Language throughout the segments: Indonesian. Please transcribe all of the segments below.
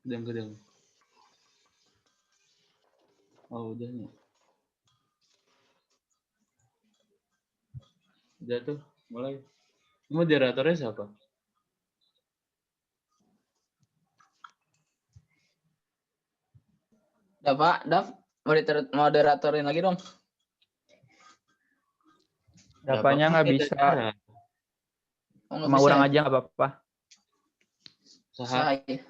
Gedang-gedang. Oh, udah nih. Udah tuh, mulai. Moderatornya siapa? Udah Pak, Dav, moderatorin lagi dong. Dapanya nggak bisa. Oh, nggak Sama bisa orang ya? aja nggak apa-apa. Saha. Saya.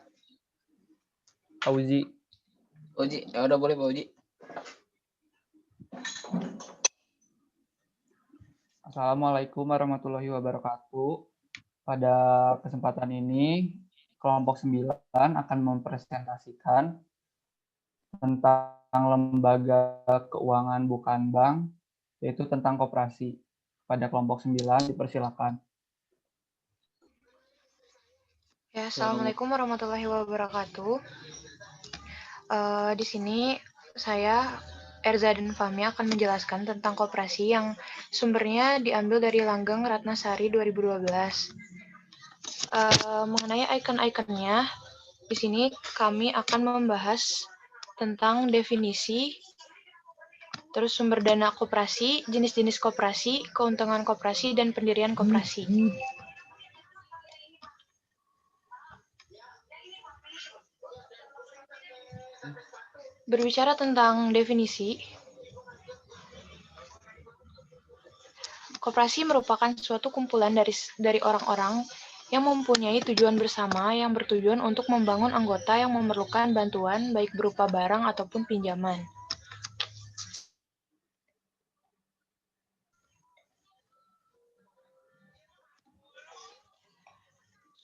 Auzi. Uji, ya udah boleh Pak Uji. Assalamualaikum warahmatullahi wabarakatuh. Pada kesempatan ini, kelompok 9 akan mempresentasikan tentang lembaga keuangan bukan bank, yaitu tentang koperasi. Pada kelompok 9, dipersilakan. Ya, Assalamualaikum warahmatullahi wabarakatuh. Di sini saya Erza dan Fahmi akan menjelaskan tentang koperasi yang sumbernya diambil dari Langgeng Ratnasari 2012. Mengenai icon-iconnya, di sini kami akan membahas tentang definisi, terus sumber dana koperasi, jenis-jenis koperasi, keuntungan koperasi, dan pendirian koperasi. Berbicara tentang definisi, koperasi merupakan suatu kumpulan dari orang-orang yang mempunyai tujuan bersama yang bertujuan untuk membangun anggota yang memerlukan bantuan baik berupa barang ataupun pinjaman.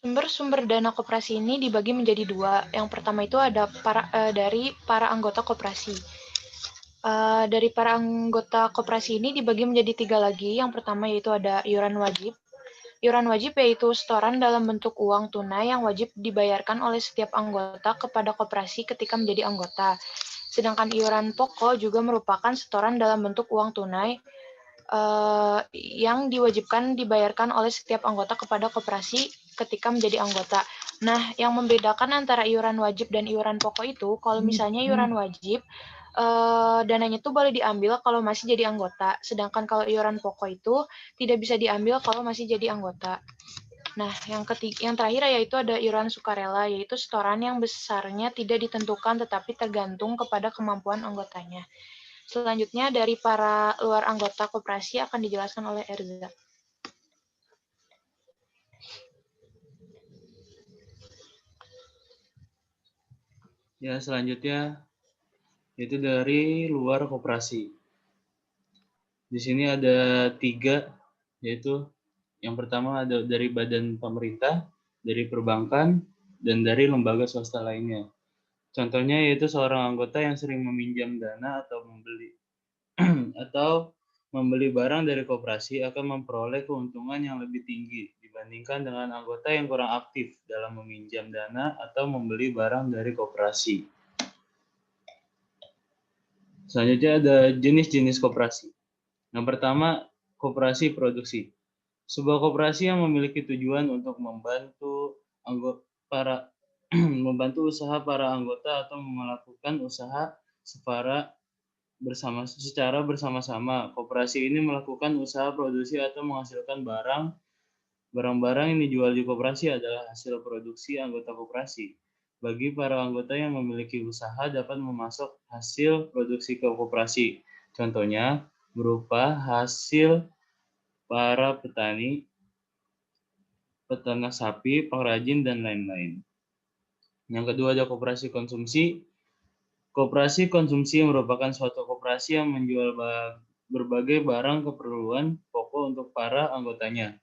Sumber-sumber dana koperasi ini dibagi menjadi dua. Yang pertama itu ada dari para anggota koperasi. Dari para anggota koperasi ini dibagi menjadi tiga lagi. Yang pertama yaitu ada iuran wajib. Iuran wajib yaitu setoran dalam bentuk uang tunai yang wajib dibayarkan oleh setiap anggota kepada koperasi ketika menjadi anggota. Sedangkan iuran pokok juga merupakan setoran dalam bentuk uang tunai yang diwajibkan dibayarkan oleh setiap anggota kepada koperasi ketika menjadi anggota. Nah, yang membedakan antara iuran wajib dan iuran pokok itu, kalau misalnya iuran wajib, dananya itu boleh diambil kalau masih jadi anggota. Sedangkan kalau iuran pokok itu tidak bisa diambil kalau masih jadi anggota. Nah, yang terakhir yaitu ada iuran sukarela, yaitu setoran yang besarnya tidak ditentukan tetapi tergantung kepada kemampuan anggotanya. Selanjutnya dari para luar anggota koperasi akan dijelaskan oleh Erza. Ya, selanjutnya itu dari luar koperasi. Di sini ada 3, yaitu yang pertama ada dari badan pemerintah, dari perbankan, dan dari lembaga swasta lainnya. Contohnya yaitu seorang anggota yang sering meminjam dana atau membeli barang dari koperasi akan memperoleh keuntungan yang lebih tinggi dibandingkan dengan anggota yang kurang aktif dalam meminjam dana atau membeli barang dari koperasi. Selanjutnya ada jenis-jenis koperasi. Yang pertama, koperasi produksi. Sebuah koperasi yang memiliki tujuan untuk membantu usaha para anggota atau melakukan usaha secara bersama-sama. Koperasi ini melakukan usaha produksi atau menghasilkan barang-barang yang dijual di koperasi adalah hasil produksi anggota koperasi. Bagi para anggota yang memiliki usaha dapat memasok hasil produksi ke koperasi. Contohnya berupa hasil para petani, peternak sapi, pengrajin, dan lain-lain. Yang kedua ada koperasi konsumsi. Koperasi konsumsi merupakan suatu koperasi yang menjual berbagai barang keperluan pokok untuk para anggotanya.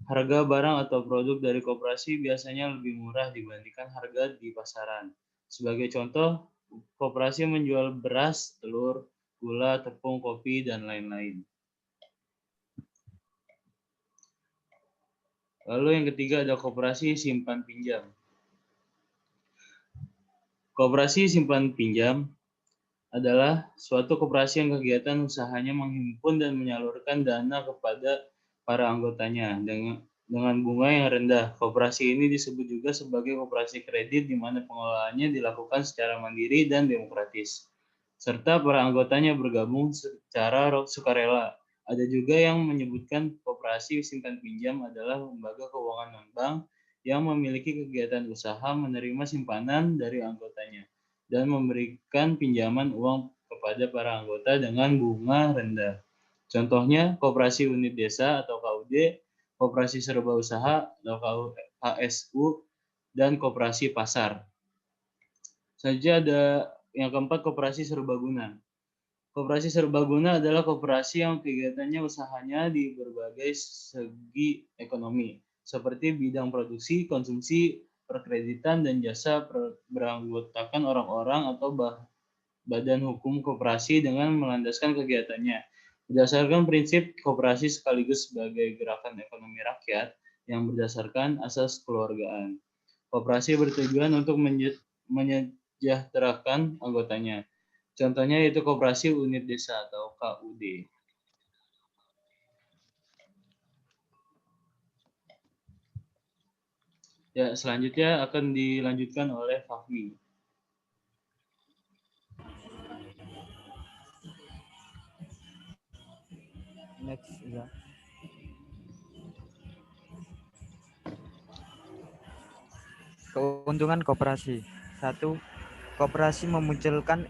Harga barang atau produk dari koperasi biasanya lebih murah dibandingkan harga di pasaran. Sebagai contoh, koperasi menjual beras, telur, gula, tepung, kopi, dan lain-lain. Lalu yang ketiga ada koperasi simpan pinjam. Koperasi simpan pinjam adalah suatu koperasi yang kegiatan usahanya menghimpun dan menyalurkan dana kepada para anggotanya dengan bunga yang rendah. Koperasi ini disebut juga sebagai koperasi kredit di mana pengelolaannya dilakukan secara mandiri dan demokratis, serta para anggotanya bergabung secara sukarela. Ada juga yang menyebutkan koperasi simpan pinjam adalah lembaga keuangan non-bank yang memiliki kegiatan usaha menerima simpanan dari anggotanya dan memberikan pinjaman uang kepada para anggota dengan bunga rendah. Contohnya koperasi unit desa atau KUD, koperasi serba usaha atau KSU, dan koperasi pasar. Selanjutnya ada yang keempat, koperasi serbaguna. Koperasi serbaguna adalah koperasi yang kegiatannya usahanya di berbagai segi ekonomi, seperti bidang produksi, konsumsi, perkreditan, dan jasa beranggotakan orang-orang atau badan hukum koperasi dengan melandaskan kegiatannya berdasarkan prinsip koperasi sekaligus sebagai gerakan ekonomi rakyat yang berdasarkan asas kekeluargaan. Koperasi bertujuan untuk menyejahterakan anggotanya. Contohnya yaitu koperasi unit desa atau KUD. Ya, selanjutnya akan dilanjutkan oleh Fahmi. Next, ya. Keuntungan koperasi. 1. Koperasi memunculkan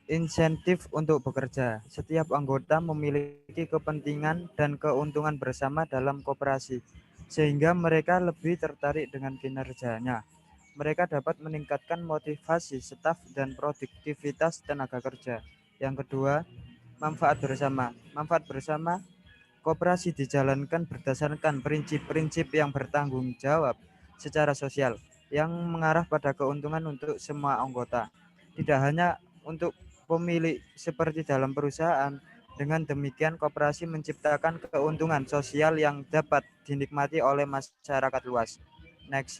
insentif untuk bekerja. Setiap anggota memiliki kepentingan dan keuntungan bersama dalam koperasi, sehingga mereka lebih tertarik dengan kinerjanya. Mereka dapat meningkatkan motivasi staf dan produktivitas tenaga kerja. Yang kedua, manfaat bersama. Manfaat bersama, koperasi dijalankan berdasarkan prinsip-prinsip yang bertanggung jawab secara sosial, yang mengarah pada keuntungan untuk semua anggota, tidak hanya untuk pemilik seperti dalam perusahaan. Dengan demikian, koperasi menciptakan keuntungan sosial yang dapat dinikmati oleh masyarakat luas. Next.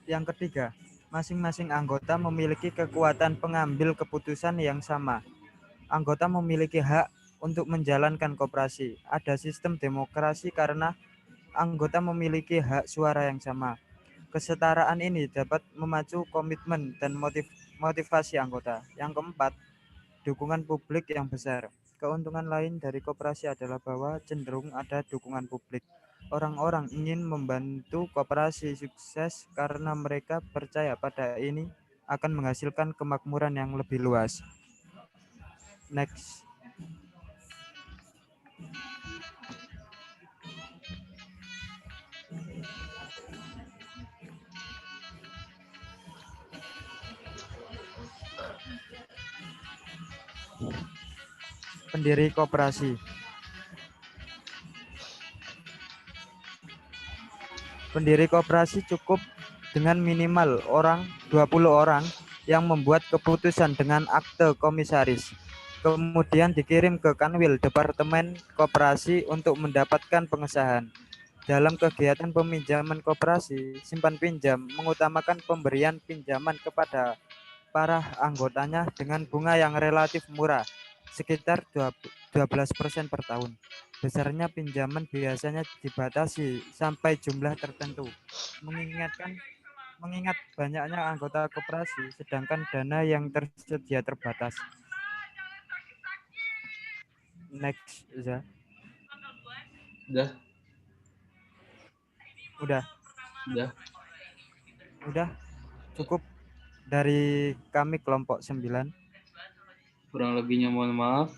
Yang ketiga, masing-masing anggota memiliki kekuatan pengambil keputusan yang sama. Anggota memiliki hak untuk menjalankan koperasi. Ada sistem demokrasi karena anggota memiliki hak suara yang sama. Kesetaraan ini dapat memacu komitmen dan motivasi anggota. Yang keempat, dukungan publik yang besar. Keuntungan lain dari koperasi adalah bahwa cenderung ada dukungan publik. Orang-orang ingin membantu koperasi sukses karena mereka percaya pada ini akan menghasilkan kemakmuran yang lebih luas. Next. Pendiri koperasi. Pendiri koperasi cukup dengan minimal 20 orang yang membuat keputusan dengan akte komisaris. Kemudian dikirim ke Kanwil Departemen Koperasi untuk mendapatkan pengesahan. Dalam kegiatan peminjaman koperasi, simpan pinjam mengutamakan pemberian pinjaman kepada para anggotanya dengan bunga yang relatif murah, sekitar 12% per tahun. Besarnya pinjaman biasanya dibatasi sampai jumlah tertentu, mengingat banyaknya anggota koperasi, sedangkan dana yang tersedia terbatas. Next, Za. Udah. Cukup dari kami kelompok 9. Kurang lebihnya mohon maaf.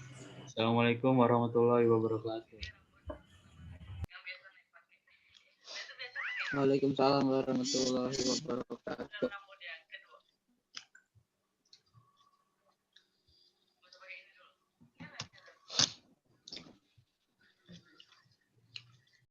Assalamualaikum warahmatullahi wabarakatuh. Waalaikumsalam warahmatullahi wabarakatuh.